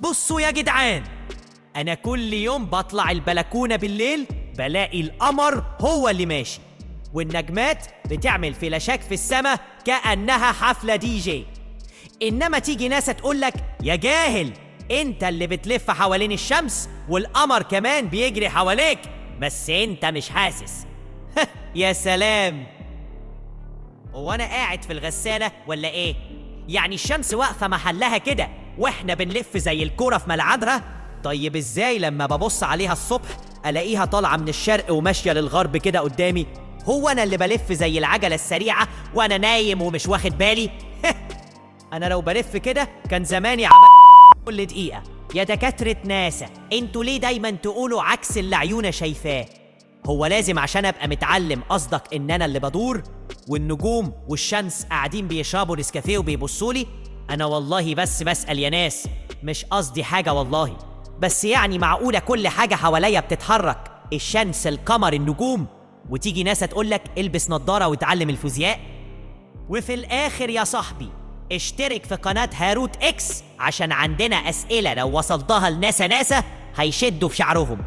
بصوا يا جدعان، أنا كل يوم بطلع البلكونة بالليل بلاقي القمر هو اللي ماشي، والنجمات بتعمل فلاشات في السماء كأنها حفلة دي جي. إنما تيجي ناس تقولك يا جاهل، أنت اللي بتلف حوالين الشمس والقمر كمان بيجري حواليك، بس أنت مش حاسس. يا سلام، هو أنا قاعد في الغسالة ولا إيه؟ يعني الشمس واقفة محلها كده واحنا بنلف زي الكورة في ملعبها؟ طيب ازاي لما ببص عليها الصبح الاقيها طالعة من الشرق وماشية للغرب كده قدامي؟ هو انا اللي بلف زي العجلة السريعة وانا نايم ومش واخد بالي؟ انا لو بلف كده كان زماني كل دقيقة. يا دكاترة ناسا، انتوا ليه دايما تقولوا عكس اللي عيونا شايفاه؟ هو لازم عشان ابقى متعلم قصدك ان انا اللي بدور والنجوم والشمس قاعدين بيشربوا نسكافيه وبيبصولي؟ انا والله بس بسأل يا ناس، مش قصدي حاجة والله، بس يعني معقولة كل حاجة حواليا بتتحرك، الشمس القمر النجوم، وتيجي ناس تقولك البس نظارة وتعلم الفيزياء؟ وفي الاخر يا صاحبي، اشترك في قناة هاروت اكس عشان عندنا اسئلة لو وصلتها لناسا هيشدوا في شعرهم.